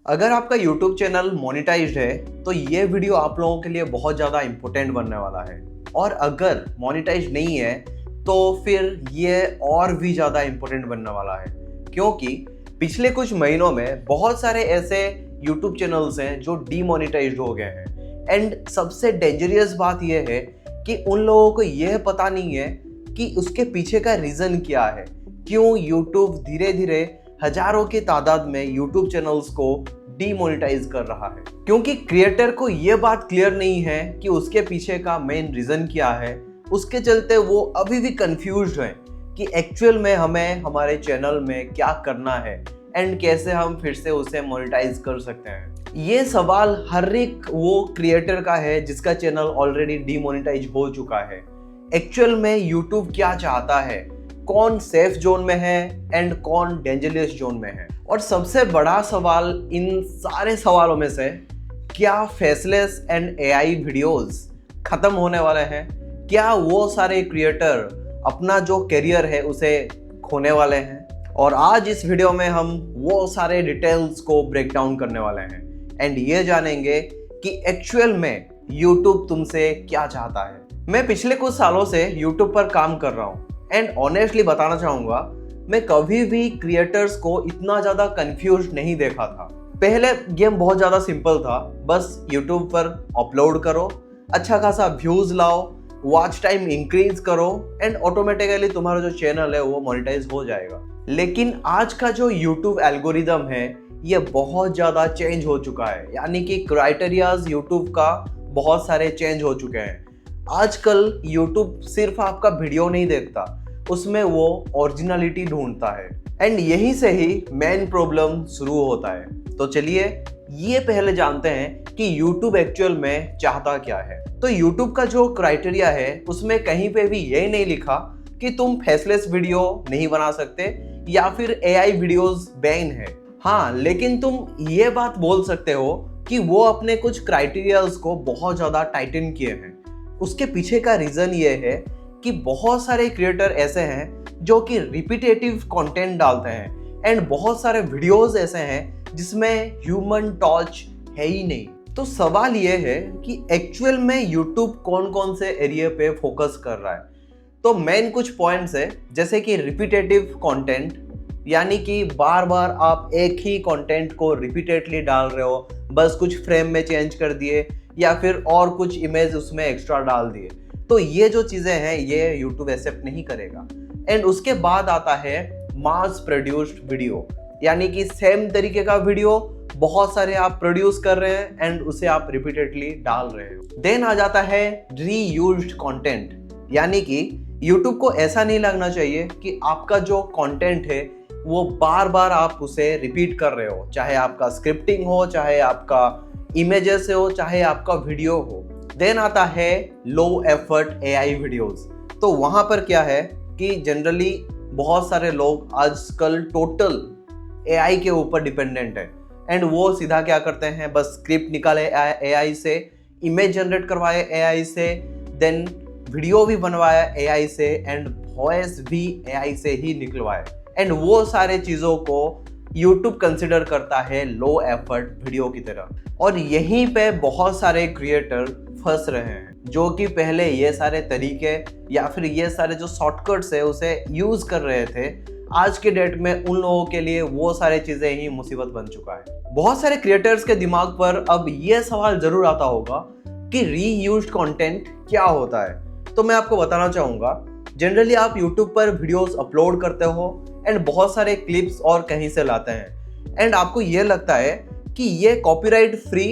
अगर आपका YouTube channel monetised है तो ये वीडियो आप लोगों के लिए बहुत ज़्यादा इम्पोर्टेंट बनने वाला है। और अगर मोनेटाइज नहीं है तो फिर ये और भी ज़्यादा इम्पोर्टेंट बनने वाला है, क्योंकि पिछले कुछ महीनों में बहुत सारे ऐसे YouTube चैनल्स हैं जो डीमोनेटाइज्ड हो गए हैं। एंड सबसे डेंजरियस बात यह है कि उन लोगों को यह पता नहीं है कि उसके पीछे का रीज़न क्या है, क्यों YouTube धीरे धीरे हजारों की तादाद में YouTube चैनल्स को डीमोनेटाइज कर रहा है। क्योंकि क्रिएटर को यह बात क्लियर नहीं है कि उसके पीछे का मेन रीजन क्या है, उसके चलते वो अभी भी कंफ्यूज्ड हैं कि एक्चुअल में हमें हमारे चैनल में क्या करना है एंड कैसे हम फिर से उसे मोनेटाइज कर सकते हैं। ये सवाल हर एक वो क्रिएटर का है जिसका चैनल ऑलरेडी डीमोनेटाइज हो चुका है। एक्चुअल में YouTube क्या चाहता है, कौन सेफ जोन में है एंड कौन डेंजरस जोन में है। और सबसे बड़ा सवाल इन सारे सवालों में से, क्या फेसलेस एंड AI वीडियोस खत्म होने वाले हैं? क्या वो सारे क्रिएटर अपना जो करियर है उसे खोने वाले हैं? और आज इस वीडियो में हम वो सारे डिटेल्स को ब्रेक डाउन करने वाले हैं एंड ये जानेंगे कि एक्चुअल में YouTube तुमसे क्या चाहता है। मैं पिछले कुछ सालों से YouTube पर काम कर रहा हूँ एंड ऑनेस्टली बताना चाहूँगा, मैं कभी भी क्रिएटर्स को इतना ज़्यादा कंफ्यूज नहीं देखा था। पहले गेम बहुत ज़्यादा सिंपल था, बस YouTube पर अपलोड करो, अच्छा खासा व्यूज़ लाओ, वॉच टाइम इंक्रीज करो एंड ऑटोमेटिकली तुम्हारा जो चैनल है वो मोनेटाइज हो जाएगा। लेकिन आज का जो YouTube एल्गोरिदम है ये बहुत ज़्यादा चेंज हो चुका है, यानी कि क्राइटेरियाज YouTube का बहुत सारे चेंज हो चुके हैं। आजकल YouTube सिर्फ आपका वीडियो नहीं देखता, उसमें वो ओरिजिनलिटी ढूंढता है एंड यहीं से ही मेन प्रॉब्लम शुरू होता है। तो चलिए ये पहले जानते हैं कि YouTube एक्चुअल में चाहता क्या है। तो YouTube का जो क्राइटेरिया है उसमें कहीं पे भी यही नहीं लिखा कि तुम फेसलेस वीडियो नहीं बना सकते या फिर AI वीडियोस बैन है। हाँ, लेकिन तुम ये बात बोल सकते हो कि वो अपने कुछ क्राइटेरियाज को बहुत ज़्यादा टाइटन किए हैं। उसके पीछे का रीज़न ये है कि बहुत सारे क्रिएटर ऐसे हैं जो कि रिपीटेटिव कंटेंट डालते हैं एंड बहुत सारे वीडियोस ऐसे हैं जिसमें ह्यूमन टच है ही नहीं। तो सवाल ये है कि एक्चुअल में YouTube कौन कौन से एरिया पे फोकस कर रहा है। तो मेन कुछ पॉइंट्स है, जैसे कि रिपीटेटिव कंटेंट, यानी कि बार बार आप एक ही कंटेंट को रिपीटेडली डाल रहे हो, बस कुछ फ्रेम में चेंज कर दिए या फिर और कुछ इमेज उसमें एक्स्ट्रा डाल दिए। तो ये जो चीज़ें हैं ये YouTube एक्सेप्ट नहीं करेगा। एंड उसके बाद आता है मास प्रोड्यूस्ड वीडियो, यानी कि सेम तरीके का वीडियो बहुत सारे आप प्रोड्यूस कर रहे हैं एंड उसे आप रिपीटेडली डाल रहे हो। देन आ जाता है रीयूज्ड कंटेंट, यानी कि YouTube को ऐसा नहीं लगना चाहिए कि आपका जो कंटेंट है वो बार बार आप उसे रिपीट कर रहे हो, चाहे आपका स्क्रिप्टिंग हो, चाहे आपका इमेजेस हो, चाहे आपका वीडियो हो। देन आता है लो एफर्ट AI वीडियोस। तो वहाँ पर क्या है कि जनरली बहुत सारे लोग आजकल टोटल AI के ऊपर डिपेंडेंट है एंड वो सीधा क्या करते हैं, बस स्क्रिप्ट निकाले AI से, इमेज जनरेट करवाए AI से, देन वीडियो भी बनवाया AI से एंड वॉइस भी AI से ही निकलवाए। एंड वो सारे चीज़ों को YouTube कंसिडर करता है लो एफर्ट वीडियो की तरह। और यहीं पे बहुत सारे क्रिएटर फंस रहे हैं जो कि पहले ये सारे तरीके या फिर ये सारे जो शॉर्टकट्स है उसे यूज कर रहे थे। आज के डेट में उन लोगों के लिए वो सारे चीजें ही मुसीबत बन चुका है। बहुत सारे क्रिएटर्स के दिमाग पर अब ये सवाल जरूर आता होगा कि रीयूज्ड कंटेंट क्या होता है। तो मैं आपको बताना चाहूँगा, जनरली आप YouTube पर वीडियोस अपलोड करते हो एंड बहुत सारे क्लिप्स और कहीं से लाते हैं एंड आपको ये लगता है कि ये कॉपीराइट फ्री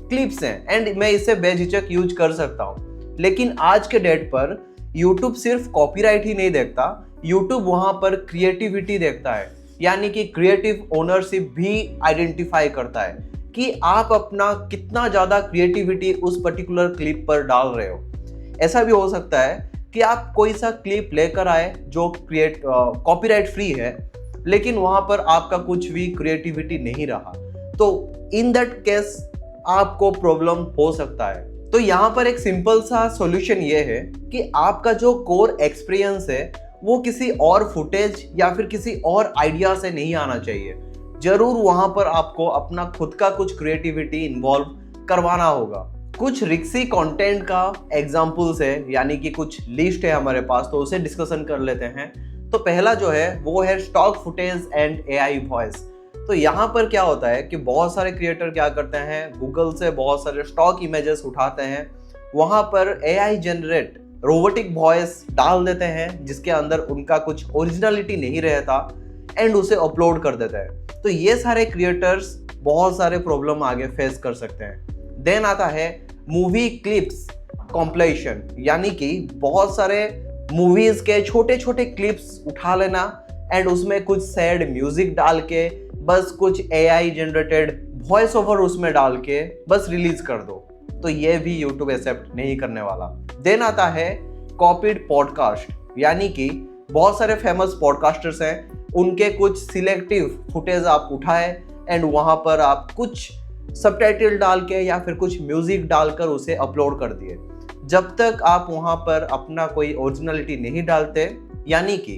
क्लिप्स हैं एंड मैं इसे बेझिझक यूज कर सकता हूँ। लेकिन आज के डेट पर YouTube सिर्फ कॉपीराइट ही नहीं देखता, YouTube वहाँ पर क्रिएटिविटी देखता है, यानी कि क्रिएटिव ओनरशिप भी आइडेंटिफाई करता है कि आप अपना कितना ज़्यादा क्रिएटिविटी उस पर्टिकुलर क्लिप पर डाल रहे हो। ऐसा भी हो सकता है कि आप कोई सा क्लिप लेकर आए जो कॉपीराइट फ्री है, लेकिन वहाँ पर आपका कुछ भी क्रिएटिविटी नहीं रहा, तो इन दैट केस आपको प्रॉब्लम हो सकता है। तो यहाँ पर एक सिंपल सा सॉल्यूशन ये है कि आपका जो कोर एक्सपीरियंस है वो किसी और फुटेज या फिर किसी और आइडिया से नहीं आना चाहिए। जरूर वहां पर आपको अपना खुद का कुछ क्रिएटिविटी इन्वॉल्व करवाना होगा। कुछ रिक्सी कंटेंट का एग्जांपल्स है, यानी कि कुछ लिस्ट है हमारे पास, तो उसे डिस्कशन कर लेते हैं। तो पहला जो है वो है stock footage and AI voice. तो यहाँ पर क्या होता है कि बहुत सारे क्रिएटर क्या करते हैं, गूगल से बहुत सारे स्टॉक इमेजेस उठाते हैं, वहां पर एआई जनरेट रोबोटिक वॉइस डाल देते हैं जिसके अंदर उनका कुछ ओरिजिनलिटी नहीं रहता एंड उसे अपलोड कर देते हैं। तो ये सारे क्रिएटर्स बहुत सारे प्रॉब्लम आगे फेस कर सकते हैं। देन आता है मूवी क्लिप्स कॉम्पिलेशन, यानी कि बहुत सारे मूवीज के छोटे छोटे क्लिप्स उठा लेना एंड उसमें कुछ सैड म्यूजिक डाल के बस कुछ एआई जनरेटेड वॉइस ओवर उसमें डाल के बस रिलीज कर दो। तो ये भी YouTube एक्सेप्ट नहीं करने वाला। देन आता है कॉपीड पॉडकास्ट, यानी कि बहुत सारे फेमस पॉडकास्टर्स हैं, उनके कुछ सिलेक्टिव फुटेज आप उठाए एंड वहां पर आप कुछ सबटाइटल डाल के या फिर कुछ म्यूजिक डालकर उसे अपलोड कर दिए। जब तक आप वहां पर अपना कोई ओरिजिनलिटी नहीं डालते, यानी कि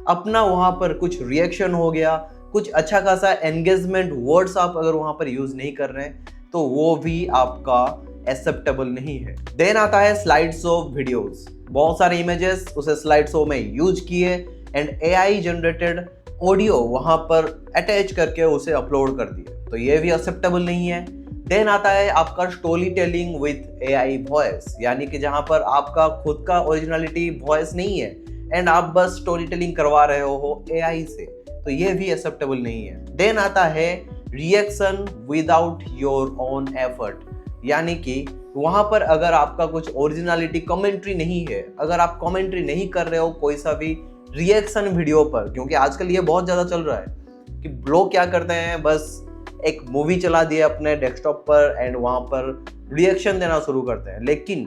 अपना वहां पर कुछ रिएक्शन हो गया, कुछ अच्छा खासा एंगेजमेंट वर्ड्स आप अगर वहां पर यूज नहीं कर रहे हैं, तो वो भी आपका एक्सेप्टेबल नहीं है। देन आता है स्लाइड शो वीडियोस, बहुत सारे इमेजेस उसे स्लाइड शो में यूज किए एंड एआई जनरेटेड ऑडियो वहां पर अटैच करके उसे अपलोड कर दिए, तो ये भी एक्सेप्टेबल नहीं है। देन आता है आपका story telling with AI voice, यानी कि जहां पर आपका खुद का ओरिजिनलिटी वॉइस नहीं है एंड आप बस स्टोरी टेलिंग करवा रहे हो एआई से, तो ये भी एक्सेप्टेबल नहीं है। देन आता है reaction without your own effort, यानी कि वहां पर अगर आपका कुछ ओरिजिनलिटी कमेंट्री नहीं है, अगर आप कमेंट्री नहीं कर रहे हो कोई सा भी रिएक्शन वीडियो पर, क्योंकि आजकल ये बहुत ज्यादा चल रहा है कि लोग क्या करते हैं, बस एक मूवी चला दिए अपने डेस्कटॉप पर एंड वहां पर रिएक्शन देना शुरू करते हैं। लेकिन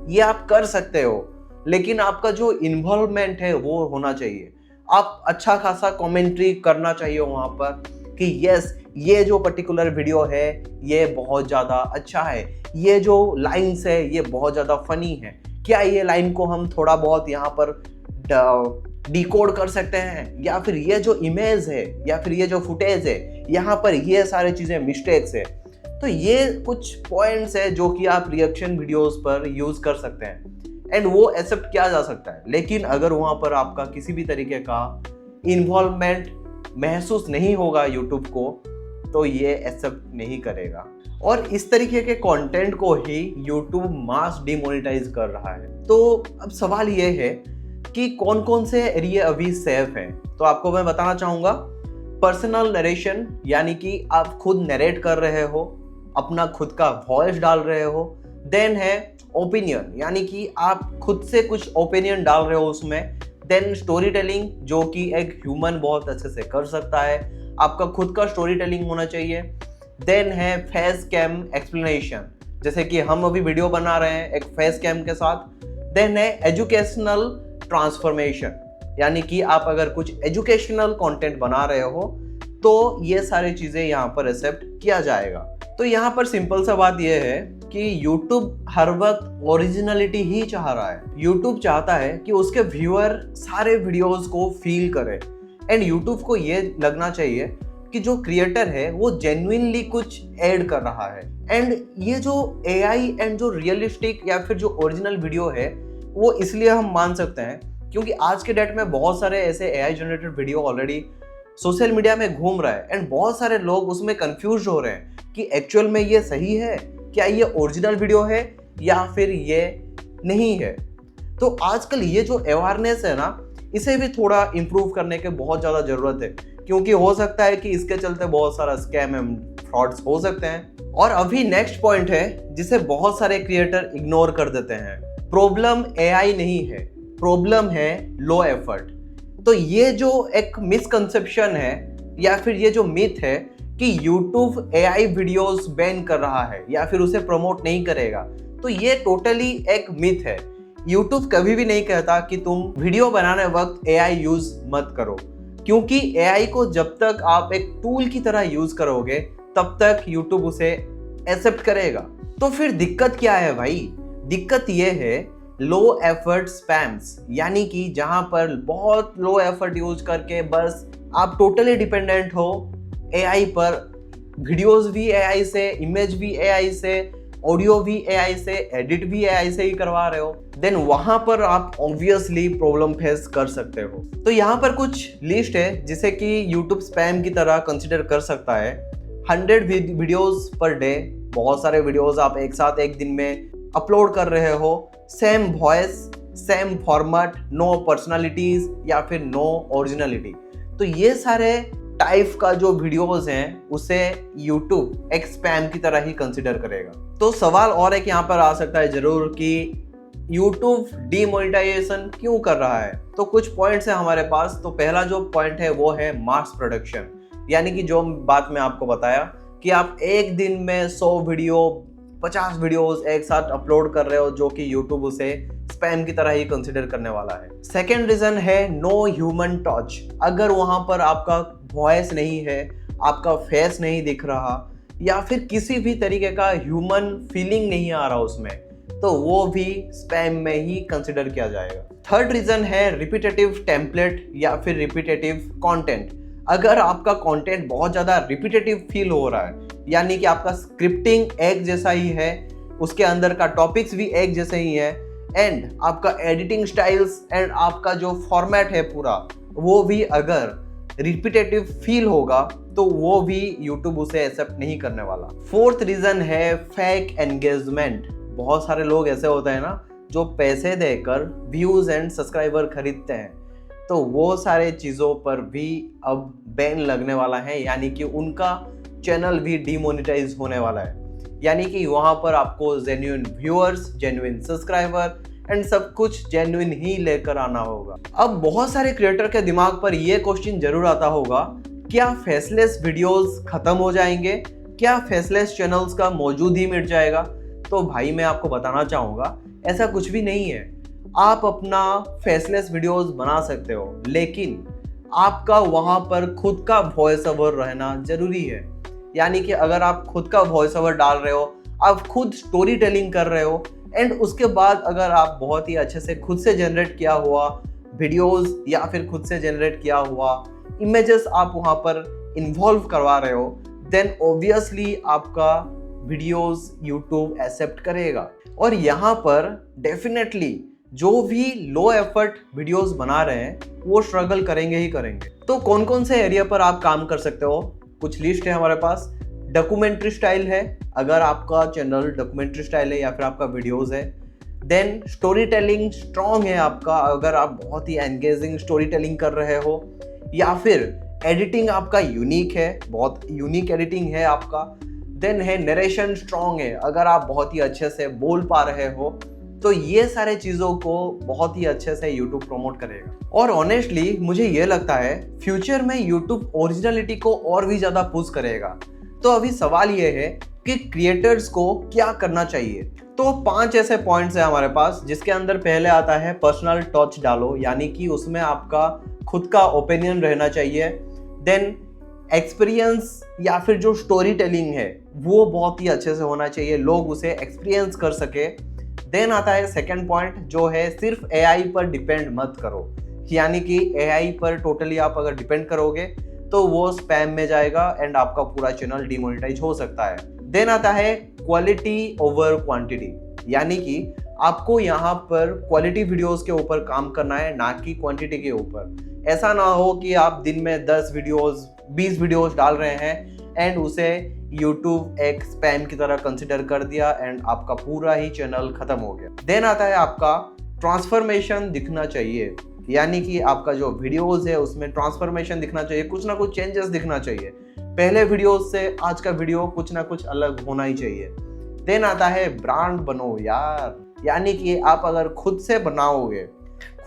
ये आप कर सकते हो, लेकिन आपका जो इन्वॉल्वमेंट है वो होना चाहिए। आप अच्छा खासा कमेंट्री करना चाहिए वहां पर कि यस ये जो पर्टिकुलर वीडियो है ये बहुत ज़्यादा अच्छा है, ये जो लाइन्स है ये बहुत ज़्यादा फनी है, क्या ये लाइन को हम थोड़ा बहुत यहाँ पर डिकोड कर सकते हैं, या फिर ये जो इमेज है या फिर ये जो फुटेज है यहाँ पर ये सारी चीज़ें मिस्टेक्स है। तो ये कुछ पॉइंट्स है जो कि आप रिएक्शन वीडियोस पर यूज़ कर सकते हैं एंड वो एक्सेप्ट किया जा सकता है। लेकिन अगर वहाँ पर आपका किसी भी तरीके का इन्वॉल्वमेंट महसूस नहीं होगा यूट्यूब को, तो ये एक्सेप्ट नहीं करेगा। और इस तरीके के कंटेंट को ही यूट्यूब मास डिमोनेटाइज कर रहा है। तो अब सवाल ये है कि कौन कौन से एरिया अभी सेफ हैं। तो आपको मैं बताना चाहूँगा, पर्सनल नरेशन, यानी कि आप खुद नरेट कर रहे हो, अपना खुद का वॉइस डाल रहे हो। देन है ओपिनियन, यानी कि आप खुद से कुछ ओपिनियन डाल रहे हो उसमें। देन स्टोरी टेलिंग, जो कि एक ह्यूमन बहुत अच्छे से कर सकता है, आपका खुद का स्टोरी टेलिंग होना चाहिए। देन है फेस कैम एक्सप्लेनेशन, जैसे कि हम अभी वीडियो बना रहे हैं एक फेस कैम के साथ। देन है एजुकेशनल ट्रांसफॉर्मेशन, यानी कि आप अगर कुछ एजुकेशनल कंटेंट बना रहे हो तो ये सारी चीज़ें यहाँ पर एक्सेप्ट किया जाएगा। तो यहाँ पर सिंपल सा बात यह है कि YouTube हर वक्त ओरिजिनलिटी ही चाह रहा है। YouTube चाहता है कि उसके व्यूअर सारे वीडियोस को फील करे एंड YouTube को ये लगना चाहिए कि जो क्रिएटर है वो जेन्युइनली कुछ ऐड कर रहा है। एंड ये जो AI एंड जो रियलिस्टिक या फिर जो ओरिजिनल वीडियो है वो इसलिए हम मान सकते हैं क्योंकि आज के डेट में बहुत सारे ऐसे AI generated video already social media में घूम रहा है एंड बहुत सारे लोग उसमें कंफ्यूज हो रहे हैं कि एक्चुअल में ये सही है, क्या ये ओरिजिनल वीडियो है या फिर ये नहीं है। तो आजकल ये जो अवेयरनेस है ना, इसे भी थोड़ा इम्प्रूव करने की बहुत ज़्यादा ज़रूरत है, क्योंकि हो सकता है कि इसके चलते बहुत सारा स्कैम एंड फ्रॉड्स हो सकते हैं। और अभी नेक्स्ट पॉइंट है जिसे बहुत सारे क्रिएटर इग्नोर कर देते हैं। प्रॉब्लम AI नहीं है, प्रॉब्लम है लो एफर्ट। तो ये जो एक मिसकंसेप्शन है या फिर ये जो मिथ है कि YouTube AI वीडियोस बैन कर रहा है या फिर उसे प्रमोट नहीं करेगा, तो ये टोटली एक मिथ है। YouTube कभी भी नहीं कहता कि तुम वीडियो बनाने वक्त AI यूज मत करो, क्योंकि AI को जब तक आप एक टूल की तरह यूज करोगे तब तक YouTube उसे एक्सेप्ट करेगा। तो फिर दिक्कत क्या है भाई? दिक्कत ये है लो एफर्ट स्पैम्स, यानी कि जहां पर बहुत लो एफर्ट यूज करके बस आप टोटली डिपेंडेंट हो एआई पर, वीडियोस भी एआई से, इमेज भी एआई से, ऑडियो भी एआई से, एडिट भी एआई से ही करवा रहे हो, देन वहां पर आप ऑब्वियसली प्रॉब्लम फेस कर सकते हो। तो यहाँ पर कुछ लिस्ट है जिसे कि YouTube स्पैम की तरह कंसिडर कर सकता है। 100 वीडियोस पर डे, बहुत सारे वीडियोस आप एक साथ एक दिन में अपलोड कर रहे हो, same voice, same format, no personalities या फिर नो ओरिजिनलिटी। तो ये सारे टाइप का जो वीडियोस हैं उसे YouTube एक स्पैम की तरह ही कंसिडर करेगा। तो सवाल और एक यहाँ पर आ सकता है जरूर कि YouTube डीमोनेटाइजेशन क्यों कर रहा है। तो कुछ पॉइंट्स है हमारे पास। तो पहला जो पॉइंट है वो है मास प्रोडक्शन, यानी कि जो बात मैं आपको बताया कि आप एक दिन में 100 वीडियो, 50 वीडियोस एक साथ अपलोड कर रहे हो, जो कि YouTube उसे स्पैम की तरह ही कंसिडर करने वाला है। सेकेंड रीजन है नो ह्यूमन टच। अगर वहां पर आपका वॉइस नहीं है, आपका फेस नहीं दिख रहा, या फिर किसी भी तरीके का ह्यूमन फीलिंग नहीं आ रहा उसमें, तो वो भी स्पैम में ही कंसिडर किया जाएगा। थर्ड रीजन है रिपीटेटिव टेम्पलेट या फिर रिपीटेटिव कंटेंट। अगर आपका कंटेंट बहुत ज़्यादा रिपीटेटिव फील हो रहा है, यानी कि आपका स्क्रिप्टिंग एक जैसा ही है, उसके अंदर का टॉपिक्स भी एक जैसे ही है, एंड आपका एडिटिंग स्टाइल्स एंड आपका जो फॉर्मेट है पूरा, वो भी अगर रिपीटेटिव फील होगा, तो वो भी YouTube उसे एक्सेप्ट नहीं करने वाला। फोर्थ रीजन है फेक एंगेजमेंट। बहुत सारे लोग ऐसे होते हैं ना जो पैसे देकर व्यूज एंड सब्सक्राइबर खरीदते हैं, तो वो सारे चीज़ों पर भी अब बैन लगने वाला है, यानी कि उनका चैनल भी डिमोनेटाइज होने वाला है। यानी कि वहाँ पर आपको genuine viewers, genuine subscriber and सब कुछ जेन्युइन ही लेकर आना होगा। अब बहुत सारे क्रिएटर के दिमाग पर यह क्वेश्चन जरूर आता होगा, क्या फेसलेस वीडियोस खत्म हो जाएंगे? क्या फेसलेस चैनल्स का मौजूद ही मिट जाएगा? तो भाई मैं आपको बताना चाहूँगा, ऐसा कुछ भी नहीं है। आप अपना फेसलेस वीडियोस बना सकते हो, लेकिन आपका वहाँ पर खुद का वॉइस ओवर रहना जरूरी है। यानी कि अगर आप खुद का वॉइस ओवर डाल रहे हो, आप खुद स्टोरी टेलिंग कर रहे हो, एंड उसके बाद अगर आप बहुत ही अच्छे से खुद से जनरेट किया हुआ वीडियोस या फिर खुद से जनरेट किया हुआ इमेजेस आप वहाँ पर इन्वॉल्व करवा रहे हो, देन ऑब्वियसली आपका वीडियोस यूट्यूब एक्सेप्ट करेगा। और यहाँ पर डेफिनेटली जो भी लो एफर्ट वीडियोस बना रहे हैं वो स्ट्रगल करेंगे ही करेंगे। तो कौन कौन से एरिया पर आप काम कर सकते हो, कुछ लिस्ट है हमारे पास। डॉक्यूमेंट्री स्टाइल है, अगर आपका चैनल डॉक्यूमेंट्री स्टाइल है या फिर आपका वीडियोस है। देन स्टोरी टेलिंग स्ट्रॉन्ग है आपका, अगर आप बहुत ही एंगेजिंग स्टोरी टेलिंग कर रहे हो, या फिर एडिटिंग आपका यूनिक है, बहुत यूनिक एडिटिंग है आपका। देन है नरेशन स्ट्रॉन्ग है, अगर आप बहुत ही अच्छे से बोल पा रहे हो, तो ये सारे चीज़ों को बहुत ही अच्छे से YouTube प्रमोट करेगा। और ऑनेस्टली मुझे ये लगता है फ्यूचर में YouTube ओरिजिनलिटी को और भी ज़्यादा पुश करेगा। तो अभी सवाल ये है कि क्रिएटर्स को क्या करना चाहिए। तो 5 ऐसे पॉइंट्स हैं हमारे पास, जिसके अंदर पहले आता है पर्सनल टच डालो, यानी कि उसमें आपका खुद का ओपिनियन रहना चाहिए। देन एक्सपीरियंस या फिर जो स्टोरी टेलिंग है वो बहुत ही अच्छे से होना चाहिए, लोग उसे एक्सपीरियंस कर सके। देन आता है सेकंड पॉइंट, जो है सिर्फ AI पर डिपेंड मत करो, यानी कि AI पर टोटली आप अगर डिपेंड करोगे तो वो स्पैम में जाएगा एंड आपका पूरा चैनल डिमोनेटाइज हो सकता है। देन आता है क्वालिटी ओवर क्वांटिटी, यानी कि आपको यहाँ पर क्वालिटी वीडियोस के ऊपर काम करना है, ना कि क्वांटिटी के ऊपर। ऐसा ना हो कि आप दिन में 10 वीडियोस, 20 वीडियोस डाल रहे हैं एंड उसे YouTube एक स्पैम की तरह कंसिडर कर दिया एंड आपका पूरा ही चैनल खत्म हो गया। देन आता है आपका ट्रांसफॉर्मेशन दिखना चाहिए, यानी कि आपका जो वीडियोस है उसमें ट्रांसफॉर्मेशन दिखना चाहिए, कुछ ना कुछ चेंजेस दिखना चाहिए। पहले वीडियोस से आज का वीडियो कुछ ना कुछ अलग होना ही चाहिए। देन आता है ब्रांड बनो यार, यानी कि आप अगर खुद से बनाओगे,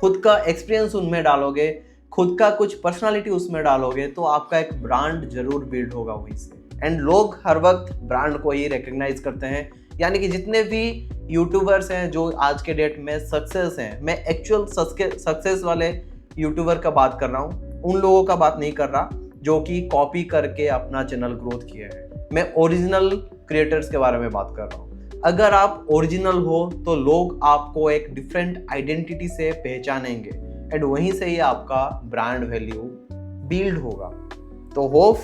खुद का एक्सपीरियंस उनमें डालोगे, खुद का कुछ पर्सनालिटी उसमें डालोगे, तो आपका एक ब्रांड जरूर बिल्ड होगा वहीं से। एंड लोग हर वक्त ब्रांड को ही रिकग्नाइज करते हैं, यानी कि जितने भी यूट्यूबर्स हैं जो आज के डेट में सक्सेस हैं, मैं एक्चुअल सक्सेस वाले यूट्यूबर का बात कर रहा हूँ, उन लोगों का बात नहीं कर रहा जो कि कॉपी करके अपना चैनल ग्रोथ किया है। मैं ओरिजिनल क्रिएटर्स के बारे में बात कर रहा हूँ। अगर आप ओरिजिनल हो तो लोग आपको एक डिफरेंट आइडेंटिटी से पहचानेंगे एंड वहीं से ही आपका ब्रांड वैल्यू बिल्ड होगा। तो होप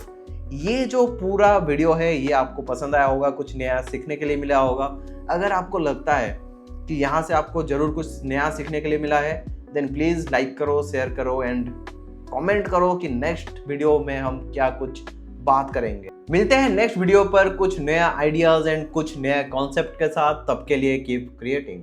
ये जो पूरा वीडियो है ये आपको पसंद आया होगा, कुछ नया सीखने के लिए मिला होगा। अगर आपको लगता है कि यहाँ से आपको जरूर कुछ नया सीखने के लिए मिला है, देन प्लीज़ लाइक करो, शेयर करो एंड कमेंट करो कि नेक्स्ट वीडियो में हम क्या कुछ बात करेंगे। मिलते हैं नेक्स्ट वीडियो पर कुछ नया आइडियाज एंड कुछ नया कॉन्सेप्ट के साथ। तब के लिए कीप क्रिएटिंग।